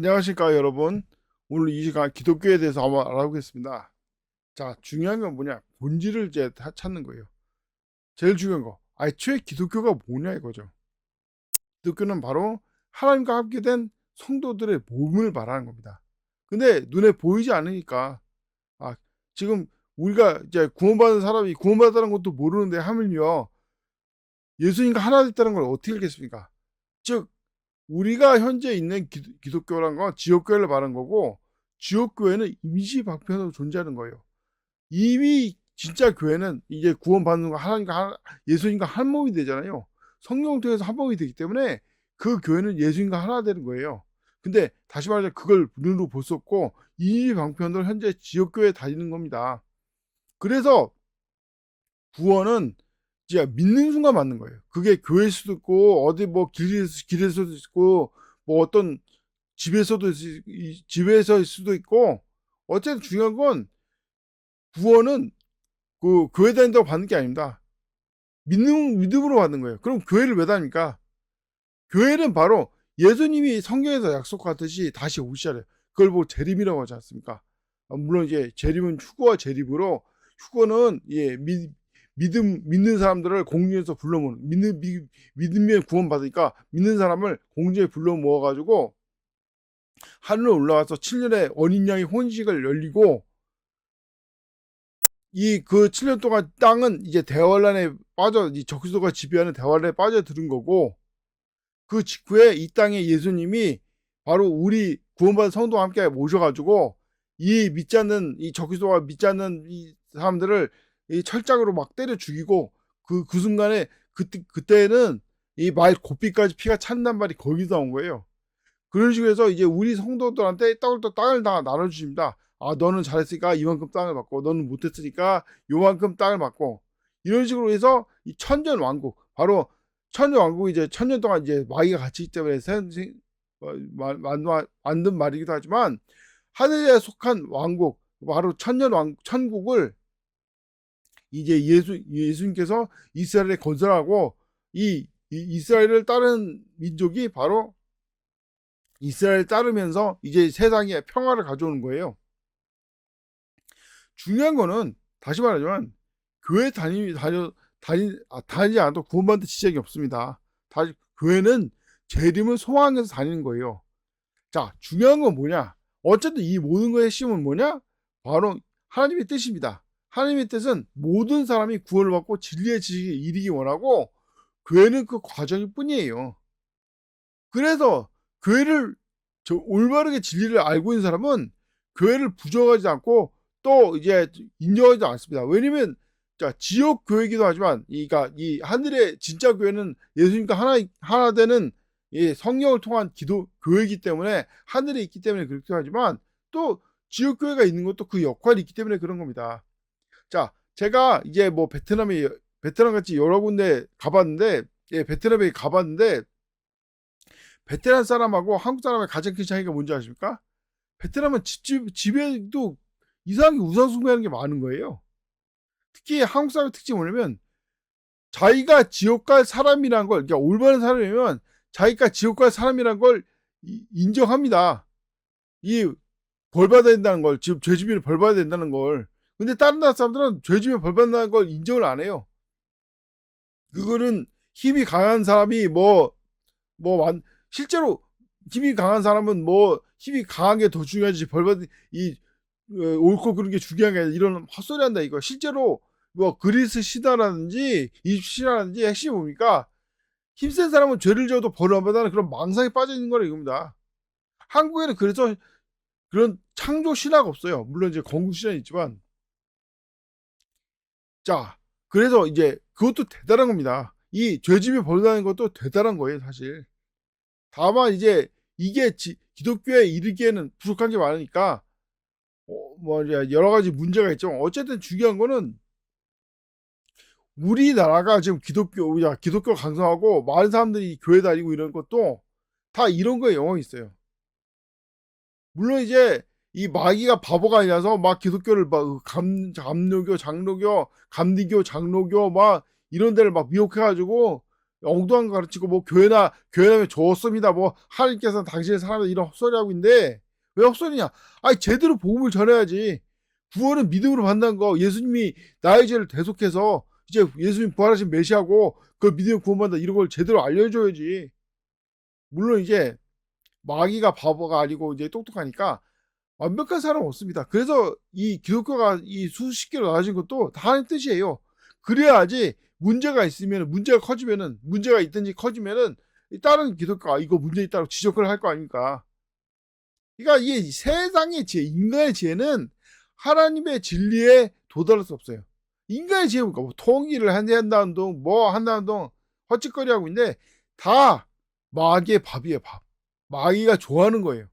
안녕하십니까 여러분. 오늘 이 시간 기독교에 대해서 한번 알아보겠습니다. 자, 중요한 건 뭐냐? 본질을 이제 찾는 거예요. 제일 중요한 거. 애초에 기독교가 뭐냐 이거죠. 기독교는 바로 하나님과 함께 된 성도들의 몸을 말하는 겁니다. 근데 눈에 보이지 않으니까 아, 지금 우리가 이제 구원받은 사람이 구원받았다는 것도 모르는데 하물며 예수님과 하나 됐다는 걸 어떻게 알겠습니까? 즉 우리가 현재 있는 기독교란 건 지옥교회를 말하는 거고, 지옥교회는 임시방편으로 존재하는 거예요. 이미 진짜 교회는 이제 구원받는 거 하나님과 예수님과 한 몸이 되잖아요. 성령을 통해서 한 몸이 되기 때문에 그 교회는 예수님과 하나 되는 거예요. 근데 다시 말해서 그걸 눈으로 볼 수 없고 임시방편으로 현재 지옥교회에 다니는 겁니다. 그래서 구원은 진짜 믿는 순간 맞는 거예요. 그게 교회일 수도 있고 어디 뭐 길에서도 있고 뭐 어떤 집에서일 수도 있고, 어쨌든 중요한 건 구원은 그 교회 다닌다고 받는 게 아닙니다. 믿음으로 받는 거예요. 그럼 교회를 왜 다닙니까? 교회는 바로 예수님이 성경에서 약속하듯이 다시 오시잖아요. 그걸 보고 재림이라고 하지 않습니까? 물론 이제 재림은 휴거와 재림으로, 휴거는 믿는 사람들을 공중에서 불러 모으는, 믿음에 구원받으니까 믿는 사람을 공중에 불러 모아가지고 하늘로 올라가서 7년의 어린 양의 혼식을 열리고, 그 7년 동안 땅은 이제 대환란에 빠져, 이 적그리스도가 지배하는 대환란에 빠져들은 거고, 그 직후에 이 땅에 예수님이 바로 우리 구원받은 성도와 함께 모셔가지고 이 적그리스도가 믿지 않는 이 사람들을 이 철장으로 막 때려 죽이고, 그 순간에 그때는 이 말 고삐까지 피가 찬단 말이 거기서 나온 거예요. 그런 식으로 해서 이제 우리 성도들한테 땅을 다 나눠주십니다. 아, 너는 잘했으니까 이만큼 땅을 받고, 너는 못했으니까 요만큼 땅을 받고, 이런 식으로 해서 이 천년왕국, 바로 천년왕국이 이제 천년 동안 이제 마귀가 갇히기 때문에 만든 말이기도 하지만, 하늘에 속한 왕국, 바로 천국을 이제 예수님께서 이스라엘에 건설하고, 이 이스라엘을 따른 민족이 바로 이스라엘 따르면서 이제 세상에 평화를 가져오는 거예요. 중요한 거는 다시 말하지만 교회 다니지 않아도 구원받는 지적이 없습니다. 교회는 재림을 소망해서 다니는 거예요. 자, 중요한 건 뭐냐? 어쨌든 이 모든 것의 핵심은 뭐냐? 바로 하나님의 뜻입니다. 하나님의 뜻은 모든 사람이 구원을 받고 진리의 지식에 이르기 원하고, 교회는 그 과정일 뿐이에요. 그래서 교회를 올바르게 진리를 알고 있는 사람은 교회를 부정하지 않고 또 이제 인정하지 않습니다. 왜냐면 지역 교회이기도 하지만, 그러니까 이 하늘의 진짜 교회는 예수님과 하나 되는 이 성령을 통한 기도 교회이기 때문에, 하늘에 있기 때문에 그렇기도 하지만, 또 지역 교회가 있는 것도 그 역할이 있기 때문에 그런 겁니다. 자, 제가 이제 뭐 베트남 같이 여러 군데 가봤는데, 베트남에 가봤는데, 베트남 사람하고 한국 사람의 가장 큰 차이가 뭔지 아십니까? 베트남은 집에도 이상하게 우상숭배하는 게 많은 거예요. 특히 한국 사람의 특징이 뭐냐면, 자기가 지옥 갈 사람이란 걸, 그러니까 올바른 사람이면 자기가 지옥 갈 사람이란 걸 인정합니다. 벌 받아야 된다는 걸, 지금 죄지면 벌 받아야 된다는 걸. 근데 다른 나라 사람들은 죄지면 벌 받는다는 걸 인정을 안 해요. 그거는 힘이 강한 사람이 실제로 힘이 강한 사람은 힘이 강한 게 더 중요하지, 벌받은 옳고 그른 게 중요한 게 아니라 이런 헛소리 한다 이거. 실제로 그리스 시대라든지 이집트 시대라든지 핵심이 뭡니까? 힘센 사람은 죄를 지어도 벌을 안 받는 그런 망상에 빠져 있는 거라 이겁니다. 한국에는 그래서 그런 창조 신화가 없어요. 물론 이제 건국 신화는 있지만. 자, 그래서 이제 그것도 대단한 겁니다. 이 죄집에 벌다는 것도 대단한 거예요, 사실. 다만 이제 이게 기독교에 이르기에는 부족한 게 많으니까 여러 가지 문제가 있죠. 어쨌든 중요한 거는 우리나라가 지금 기독교 강성하고 많은 사람들이 교회 다니고 이런 것도 다 이런 거에 영향이 있어요. 물론 이제 이 마귀가 바보가 아니라서 막 기독교를 막 감로교, 장로교, 감리교, 장로교 막 이런 데를 막 미혹해가지고 엉뚱한 거 가르치고 뭐 교회나면 좋습니다. 뭐 하나님께서는 당신의 사랑을 이런 헛소리 하고 있는데 왜 헛소리냐? 아니 제대로 복음을 전해야지. 구원은 믿음으로 받는 거. 예수님이 나의 죄를 대속해서 이제 예수님 부활하신 메시아고 그 믿음으로 구원받는다 이런 걸 제대로 알려줘야지. 물론 이제 마귀가 바보가 아니고 이제 똑똑하니까 완벽한 사람은 없습니다. 그래서 이 기독교가 이 수십 개로 나눠진 것도 다 하는 뜻이에요. 그래야지 문제가 있으면 문제가 커지면은 문제가 있든지 커지면은 다른 기독교가 이거 문제 있다고 지적을 할 거 아닙니까? 그러니까 이 세상의 지혜, 인간의 지혜는 하나님의 진리에 도달할 수 없어요. 인간의 지혜가 뭐 통일을 한다는 동, 뭐 한다는 동 헛짓거리하고 있는데 다 마귀의 밥이에요, 밥. 마귀가 좋아하는 거예요.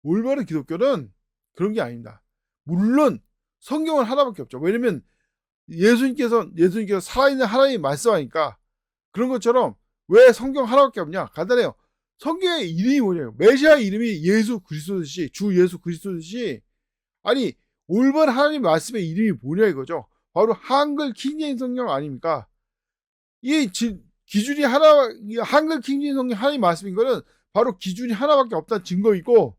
올바른 기독교는 그런 게 아닙니다. 물론 성경은 하나밖에 없죠. 왜냐면 예수님께서 살아있는 하나님이 말씀하니까. 그런 것처럼 왜 성경 하나밖에 없냐? 간단해요. 성경의 이름이 뭐냐요? 메시아의 이름이 예수 그리스도듯이, 주 예수 그리스도듯이, 아니 올바른 하나님 말씀의 이름이 뭐냐 이거죠. 바로 한글 킹제임스 성경 아닙니까? 이 기준이 하나, 한글 킹제임스 성경 하나님 말씀인 거는 바로 기준이 하나밖에 없다는 증거이고,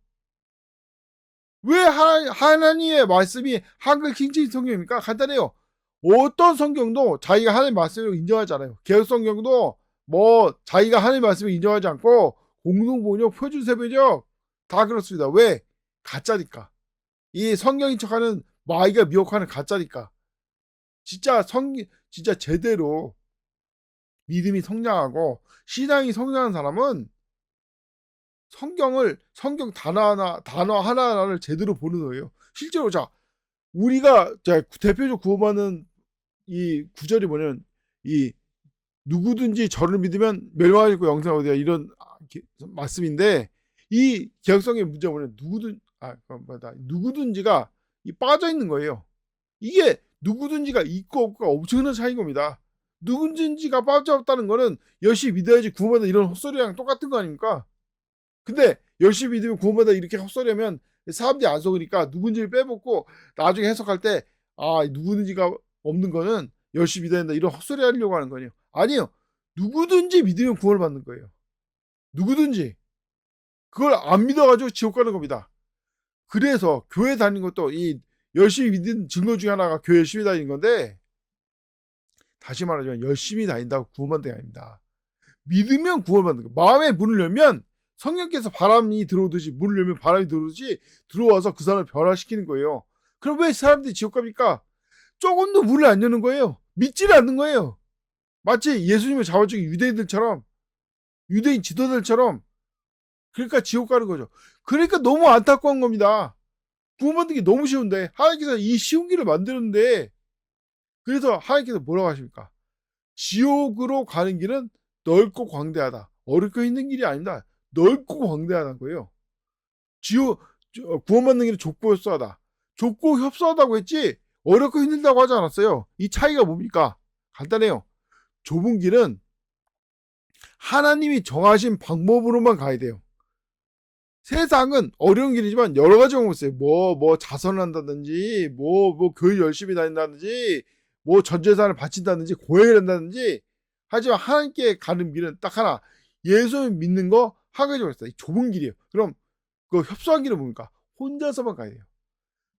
왜 하나님의 말씀이 한글 킹제임스 성경입니까? 간단해요. 어떤 성경도 자기가 하나님의 말씀을 인정하지 않아요. 개혁 성경도 뭐 자기가 하나님의 말씀을 인정하지 않고 공동번역, 표준세번역 다 그렇습니다. 왜? 가짜니까. 이 성경인 척하는 마귀가 미혹하는 가짜니까. 진짜 제대로 믿음이 성장하고 신앙이 성장한 사람은 성경 단어 하나하나를 제대로 보는 거예요. 실제로 우리가 대표적 구원받는 이 구절이 뭐냐면, 이 누구든지 저를 믿으면 멸망하고 영생을 얻으리라, 이런 말씀인데, 이 개혁성의 문제가 뭐냐면 누구든지가 빠져 있는 거예요. 이게 누구든지가 있고 없고가 엄청난 차이인 겁니다. 누구든지가 빠져있다는 거는 열심히 믿어야지 구원받는다 이런 헛소리랑 똑같은 거 아닙니까? 근데 열심히 믿으면 구원받는다 이렇게 헛소리하면 사람들이 안 속으니까 누군지를 빼먹고 나중에 해석할 때 누구든지가 없는 거는 열심히 믿어야 된다 이런 헛소리 하려고 하는 거예요. 아니에요. 누구든지 믿으면 구원을 받는 거예요. 누구든지. 그걸 안 믿어가지고 지옥 가는 겁니다. 그래서 교회 다니는 것도 이 열심히 믿는 증거 중에 하나가 교회 열심히 다니는 건데, 다시 말하자면 열심히 다닌다고 구원받는 게 아닙니다. 믿으면 구원받는 거예요. 마음의 문을 열면 성령께서 바람이 들어오듯이, 문을 열면 바람이 들어오듯이 들어와서 그 사람을 변화시키는 거예요. 그럼 왜 사람들이 지옥 갑니까? 조금도 문을 안 여는 거예요. 믿지를 않는 거예요. 마치 예수님을 잡아주기 유대인들처럼, 유대인 지도자들처럼. 그러니까 지옥 가는 거죠. 그러니까 너무 안타까운 겁니다. 구원받는 게 너무 쉬운데 하나님께서 이 쉬운 길을 만드는데, 그래서 하나님께서 뭐라고 하십니까? 지옥으로 가는 길은 넓고 광대하다. 어렵고 힘든 길이 아닙니다. 넓고 광대하다는 거예요. 구원받는 길은 좁고 협소하다. 좁고 협소하다고 했지 어렵고 힘들다고 하지 않았어요. 이 차이가 뭡니까? 간단해요. 좁은 길은 하나님이 정하신 방법으로만 가야 돼요. 세상은 어려운 길이지만 여러 가지 방법이 있어요. 뭐 자선을 한다든지, 뭐 교회 열심히 다닌다든지, 뭐 전재산을 바친다든지, 고행을 한다든지. 하지만 하나님께 가는 길은 딱 하나. 예수를 믿는 거 한 가지만 있어요. 좁은 길이에요. 그럼 그 협소한 길은 뭡니까? 혼자서만 가야 돼요.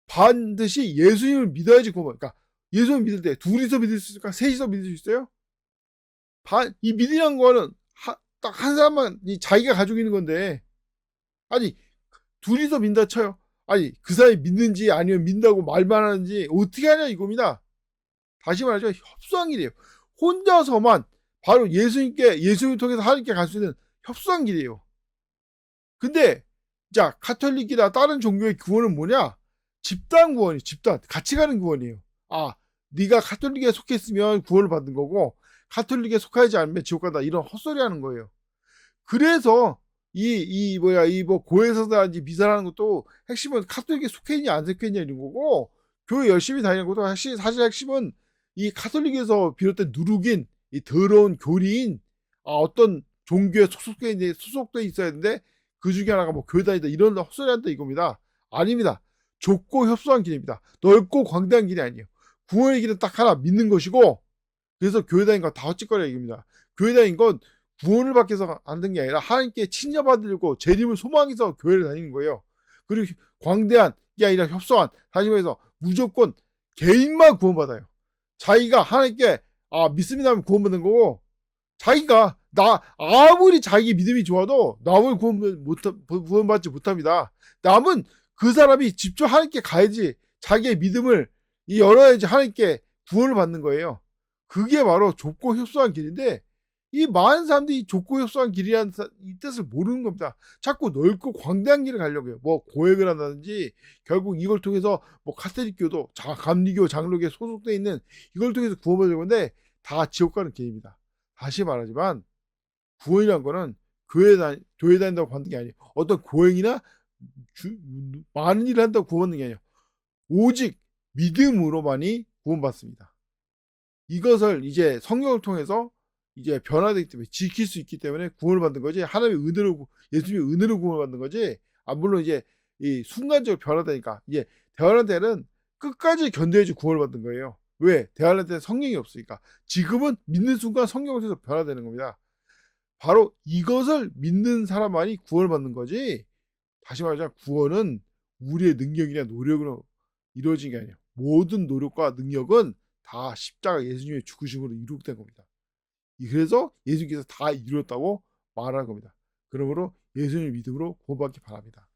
반드시 예수님을 믿어야지 구원. 그러니까 예수님을 믿을 때 둘이서 믿을 수 있을까? 셋이서 믿을 수 있어요? 이 믿으라는 거는 딱 한 사람만 자기가 가지고 있는 건데, 아니 둘이서 믿는다 쳐요. 아니 그 사람이 믿는지 아니면 믿는다고 말만 하는지 어떻게 하냐 이겁니다. 다시 말하죠. 협소한 길이에요. 혼자서만 바로 예수님을 통해서 하나님께 갈 수 있는 협소한 길이에요. 근데 카톨릭이나 다른 종교의 구원은 뭐냐? 집단 구원이에요. 집단. 같이 가는 구원이에요. 네가 카톨릭에 속했으면 구원을 받는 거고 카톨릭에 속하지 않으면 지옥 간다 이런 헛소리 하는 거예요. 그래서 고해성사인지 미사라는 것도 핵심은 카톨릭에 속했냐 안 속했냐 이런 거고, 교회 열심히 다니는 것도 사실 핵심은 이 카톨릭에서 비롯된 누룩인 이 더러운 교리인 어떤 종교에 소속돼 있어야 되는데 그 중에 하나가 뭐 교회 다니다 이런 헛소리 한다 이겁니다. 아닙니다. 좁고 협소한 길입니다. 넓고 광대한 길이 아니에요. 구원의 길은 딱 하나, 믿는 것이고, 그래서 교회 다니는 거 다 헛짓거리 얘기입니다. 교회 다닌 건 구원을 받기 위해서 하는 게 아니라 하나님께 칭찬받으려고 재림을 소망해서 교회를 다니는 거예요. 그리고 광대한 게 아니라 협소한 다니면서 무조건 개인만 구원받아요. 자기가 하나님께 믿습니다 하면 구원받는 거고, 자기가 아무리 자기 믿음이 좋아도 남을 구원받지 못합니다. 남은 그 사람이 직접 하나님께 가야지 자기의 믿음을 열어야지 하나님께 구원을 받는 거예요. 그게 바로 좁고 협소한 길인데, 이 많은 사람들이 좁고 협소한 길이라는 이 뜻을 모르는 겁니다. 자꾸 넓고 광대한 길을 가려고 해요. 뭐 고액을 한다든지, 결국 이걸 통해서 뭐 카톨릭교도 감리교 장로교에 소속돼 있는 이걸 통해서 구원받을 건데 다 지옥 가는 길입니다. 다시 말하지만 구원이란 거는 교회 다닌다고 받는 게 아니에요. 어떤 고행이나 많은 일을 한다고 구원받는 게 아니에요. 오직 믿음으로만이 구원받습니다. 이것을 이제 성경을 통해서 이제 변화되기 때문에 지킬 수 있기 때문에 구원을 받는 거지, 하나님의 은혜로, 예수님의 은혜로 구원을 받는 거지. 물론 이제 이 순간적으로 변화되니까, 이제 대환란 때는 끝까지 견뎌야지 구원을 받는 거예요. 왜? 대환란 때는 성령이 없으니까. 지금은 믿는 순간 성령을 통해서 변화되는 겁니다. 바로 이것을 믿는 사람만이 구원을 받는 거지, 다시 말하자면 구원은 우리의 능력이나 노력으로 이루어진 게 아니에요. 모든 노력과 능력은 다 십자가 예수님의 죽으심으로 이루어진 겁니다. 그래서 예수님께서 다 이루었다고 말하는 겁니다. 그러므로 예수님을 믿음으로 구원받기 바랍니다.